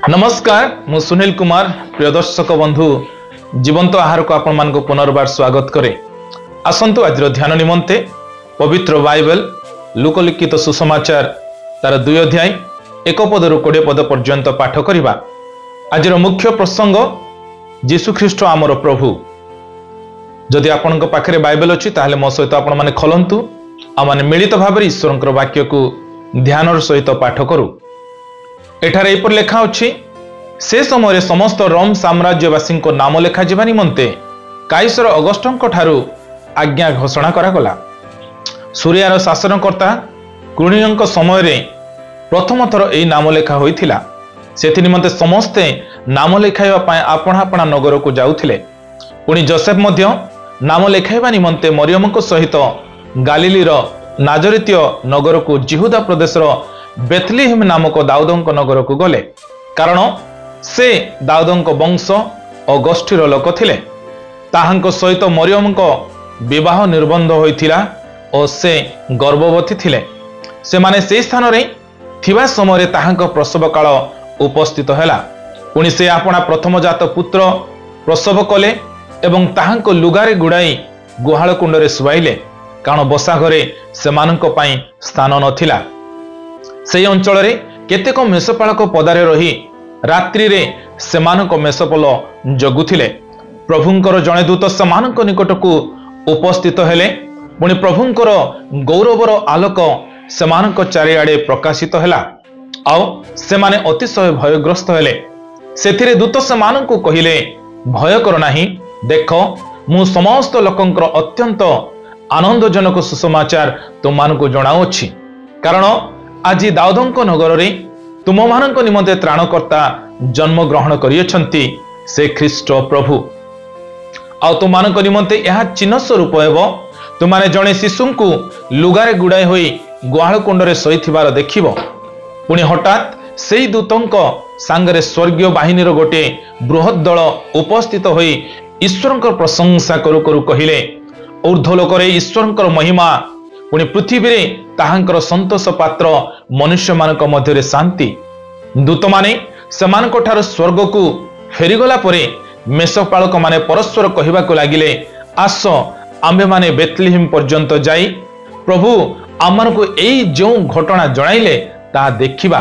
नमस्कार मु सुनील कुमार प्रिय दर्शक बंधु जीवंत आहार को आपण मान को पुनर्बार स्वागत करे। आसंतु आज ध्यान निमंते पवित्र बाइबल लोकलिखित सुसमाचार तार 2 अध्याय 1 पद रु 20 पद पर्यंत पाठ करिबा। आज मुख्य प्रसंग जीशु ख्रीष्ट आमर प्रभु। जदि आपण पाखे बाइबल अच्छी ताहले मो सहित आपण माने खोलंतु आ माने मिलित भाव ईश्वर वाक्य को ध्यान सहित पाठ करू। एठारे एपर लेखा अछि से समय समस्त रोम साम्राज्यवासी को नाम लेखा जिबा निमंते काइसर अगस्टन ठारू आज्ञा घोषणा करागला। सूर्यार शासनकर्ता कुणियंक समय रे प्रथम थर एई नाम लेखा होइथिला। सेथि निमंते समस्ते नाम लेखाइबा पय आपणा आपणा नगर को जाउथिले। पुणी जोसेफ मध्य नाम लेखाइबा निमंते मरियमको सहित गालिलीर नाजरितीय नगर को जिहुदा प्रदेशर बेथलीहेम नामक दाऊदंक नगर को गले, कारण से दाऊदंक वंश और गोष्ठीर लोक थिले। ताहांक सहित मरियमक विवाह निर्बंध होइथिला और से गर्भवती थिले। से माने से स्थान रे थिबा समय ताहांक प्रसव काल उपस्थित हैला। पुणी से आपणा प्रथम जात पुत्र प्रसव कले एवं ताहांक लुगारे गुड़ाई गुहाल कुंडरे सुवाइले, कारण बसा घरे सेमानंक पई स्थान नथिला। से अंचल केतेक मेषपालक पदारे रही रात्रि रे सेमानक मेषपल जगुथिले। प्रभुंकर जड़े दूत सेमानक निकट को उपस्थित हेले। पुणी प्रभुंकर गौरवर आलोक सेमानक चारिआडे प्रकाशित हैला। आउ सेमाने अतिशय भयग्रस्त हेले। सेथिरे दूत सेमानक कहिले, भय कर नाही, देख मु समस्त लोकंकर अत्यंत आनंदजनक सुसमाचार तुमମାନଙ୍କୁ जणाउछि, कारण आज दाऊदंक नगर रे तुम मानक निमंते त्राणकर्ता जन्म ग्रहण करियछंती, से ख्रीष्ट प्रभु। आ तुम मानक निमंते यह चिन्ह स्वरूप हेबो, तुमाने जणे शिशुंकु लुगारे गुड़ाई होई गुहाल कुंडरे सईथिबार देखिबो। पुणी हठात सेई दूतंक सांगरे स्वर्गीय बाहिनीर गोटे बृहत दल उपस्थित होई ईश्वरंकर प्रशंसा करू करू कहिले, ऊर्ध्वलोकरे ईश्वरंकर महिमा, पुणी पृथ्वी रे ताहांकर संतोष पात्र मनुष्य मानक मध्यरे शांति। दूत माने सेमानक ठार स्वर्ग को फेरीगला परे मेषपालक माने परस्पर कहवा को लागिले, आस आम्भे माने बेथलीहेम पर्यंत जाई प्रभु आमन को एई जो घटना जणाइले ता देखिबा।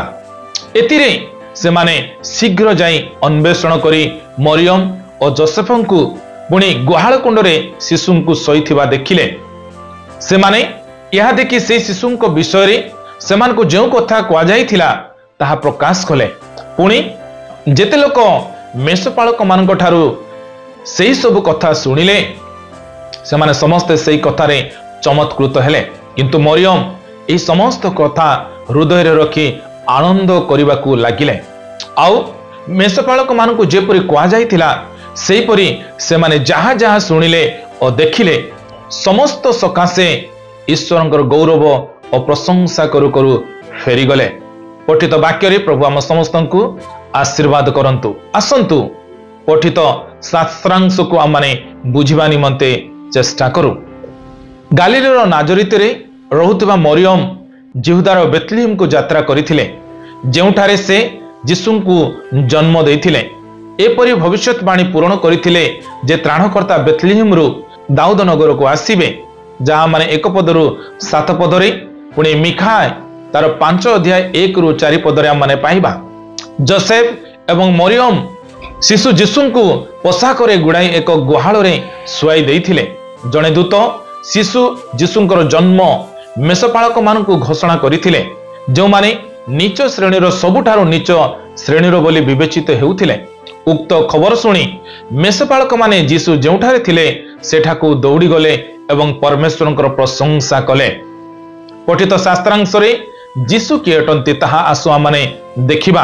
एतिरे से माने शीघ्र जाई अन्वेषण करी मरियम और जोसेफंकु पुणी गुहाल कुंडरे शिशुंकु सईथिबा देखिले। से माने यह देखि से शिशुंक विषय सेमान को जो कथा कह जाइथिला ताहा प्रकाश कले। पुणी जेते लोक मेषपालक मानक ठारू सेही सब कथा सुनिले, से माने समस्ते सेही कथारे चमत्कृत हेले। किंतु मरियम एही समस्त कथा हृदय रे रखी आनंद करिबाकू लागिले। आउ मेषपालक मानक जेपरि कह जाइथिला सेही परि से माने जहा जहा सुनिले और देखिले, समस्त सकाशे ईश्वरंकर गौरव और प्रशंसा करू करू फेरी गले। पठित वाक्य रे प्रभु आम समस्तंकु आशीर्वाद करंतु। आसंतु पठित शास्त्रांश को आम माने बुझिबा निमंते चेष्टा करू। गालिलीर नाजरित रे रहुतबा मरियम जिहुदार बेथलीहेम को यात्रा करिथिले, जेउठारे से यीशुंकु जन्म देइथिले। एपरि भविष्यवाणी पूर्ण करिथिले जे त्राणकर्ता बेथलीहेम रु दाऊद नगर को आसीबे, जहाँ माने 1 पदरु 7 पदरे, पुणी मिखा तार 5 अध्याय 1 रु 4 पदरे आम माने पाइबा। जोसेफ एवं मरियम शिशु यीशुंकु पोशाकरे गुड़ाई एक गुहाल रे सुआई देइथिले। जणे दूत शिशु यीशुंकर जन्म मेषपालक मानकु घोषणा करिथिले, जो माने नीच श्रेणीर सबुठारो नीच श्रेणीर बोली विवेचित हेउथिले। उक्त खबर सुनी मेषपालक माने यीशु जेउठारे थिले सेठाकु दौड़ी गले एवं परमेश्वरंकर प्रशंसा कले। पठित शास्त्रांश रे यीशु किए अटंती ताहा आसु आमने देखिबा।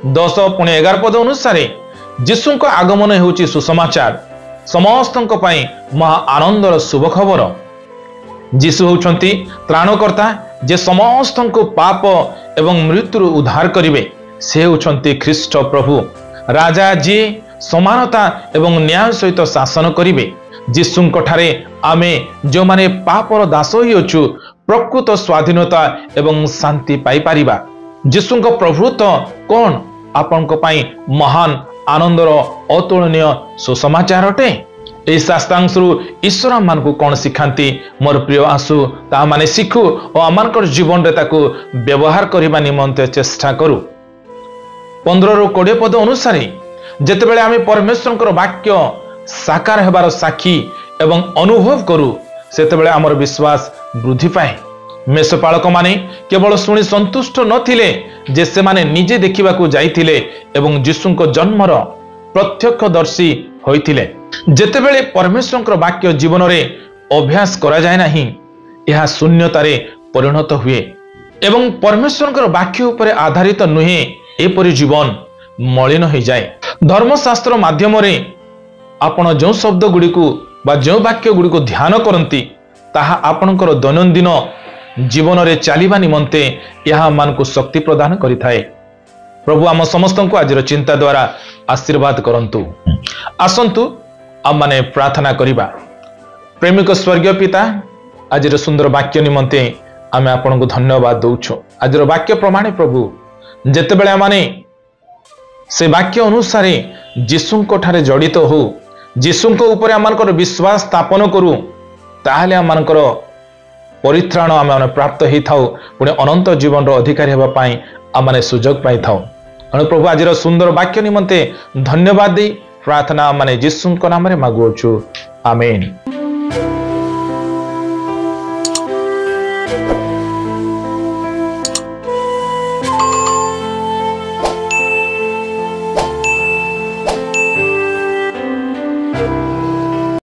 10 पुणी 11 पद अनुसार यीशुंक आगमन हेउची सुसमाचार, समस्तंक पई महा आनंदर शुभ खबर। यीशु होउछंती त्राणकर्ता जे समस्तंक पाप एवं मृत्यु उद्धार करिवे। से होउछंती ख्रीष्ट प्रभु, राजा जी समानता एवं न्याय सहित शासन करिवे। यीशुंक ठारे आमे जो माने पापर दास होई अछु प्रकृत स्वाधीनता एवं शांति पाई पारिबा। यीशुंक प्रभुत्व कोन ଆପଣଙ୍କ ପାଇଁ ମହାନ ଆନନ୍ଦର ଅତୁଳନୀୟ ସୁସମାଚାର ଅଟେ। ଏହି ଶାସ୍ତ୍ରାଂଶରୁ ଈଶ୍ୱର ଆମମାନଙ୍କୁ କ'ଣ ଶିଖାନ୍ତି? ମୋର ପ୍ରିୟ ଆସୁ ତାହା ମାନେ ଶିଖୁ ଓ ଆମମାନଙ୍କର ଜୀବନରେ ତାକୁ ବ୍ୟବହାର କରିବା ନିମନ୍ତେ ଚେଷ୍ଟା କରୁ। 15ରୁ 20 ପଦ ଅନୁସାରେ ଯେତେବେଳେ ଆମେ ପରମେଶ୍ୱରଙ୍କର ବାକ୍ୟ ସାକାର ହେବାର ସାକ୍ଷୀ ଏବଂ ଅନୁଭବ କରୁ, ସେତେବେଳେ ଆମର ବିଶ୍ୱାସ ବୃଦ୍ଧି ପାଏ। ମେଷପାଳକମାନେ କେବଳ ଶୁଣି ସନ୍ତୁଷ୍ଟ ନଥିଲେ ଯେ ସେମାନେ ନିଜେ ଦେଖିବାକୁ ଯାଇଥିଲେ ଏବଂ ଯୀଶୁଙ୍କ ଜନ୍ମର ପ୍ରତ୍ୟକ୍ଷଦର୍ଶୀ ହୋଇଥିଲେ। ଯେତେବେଳେ ପରମେଶ୍ୱରଙ୍କର ବାକ୍ୟ ଜୀବନରେ ଅଭ୍ୟାସ କରାଯାଏ ନାହିଁ, ଏହା ଶୂନ୍ୟତାରେ ପରିଣତ ହୁଏ ଏବଂ ପରମେଶ୍ୱରଙ୍କର ବାକ୍ୟ ଉପରେ ଆଧାରିତ ନୁହେଁ ଏପରି ଜୀବନ ମଳିନ ହୋଇଯାଏ। ଧର୍ମଶାସ୍ତ୍ର ମାଧ୍ୟମରେ ଆପଣ ଯେଉଁ ଶବ୍ଦ ଗୁଡ଼ିକୁ ବା ଯେଉଁ ବାକ୍ୟ ଗୁଡ଼ିକୁ ଧ୍ୟାନ କରନ୍ତି, ତାହା ଆପଣଙ୍କର ଦୈନନ୍ଦିନ ଜୀବନରେ ଚାଲିବା ନିମନ୍ତେ ଏହା ଆମମାନଙ୍କୁ ଶକ୍ତି ପ୍ରଦାନ କରିଥାଏ। ପ୍ରଭୁ ଆମ ସମସ୍ତଙ୍କୁ ଆଜିର ଚିନ୍ତା ଦ୍ୱାରା ଆଶୀର୍ବାଦ କରନ୍ତୁ। ଆସନ୍ତୁ ଆମମାନେ ପ୍ରାର୍ଥନା କରିବା। ପ୍ରେମିକ ସ୍ୱର୍ଗୀୟ ପିତା, ଆଜିର ସୁନ୍ଦର ବାକ୍ୟ ନିମନ୍ତେ ଆମେ ଆପଣଙ୍କୁ ଧନ୍ୟବାଦ ଦେଉଛୁ। ଆଜିର ବାକ୍ୟ ପ୍ରମାଣେ ପ୍ରଭୁ, ଯେତେବେଳେ ଆମମାନେ ସେ ବାକ୍ୟ ଅନୁସାରେ ଯୀଶୁଙ୍କ ଠାରେ ଜଡ଼ିତ ହଉ, ଯୀଶୁଙ୍କ ଉପରେ ଆମମାନଙ୍କର ବିଶ୍ୱାସ ସ୍ଥାପନ କରୁ, ତାହେଲେ ଆମମାନଙ୍କର ପରିତ୍ରାଣ ଆମେ ପ୍ରାପ୍ତ ହେଇଥାଉ, ପୁଣି ଅନନ୍ତ ଜୀବନର ଅଧିକାରୀ ହେବା ପାଇଁ ଆମେ ସୁଯୋଗ ପାଇଥାଉ। ତେଣୁ ପ୍ରଭୁ ଆଜିର ସୁନ୍ଦର ବାକ୍ୟ ନିମନ୍ତେ ଧନ୍ୟବାଦ ଦେଇ ପ୍ରାର୍ଥନା ମାନେ ଯୀଶୁଙ୍କ ନାମରେ ମାଗୁଅଛୁ, ଆମେନ୍।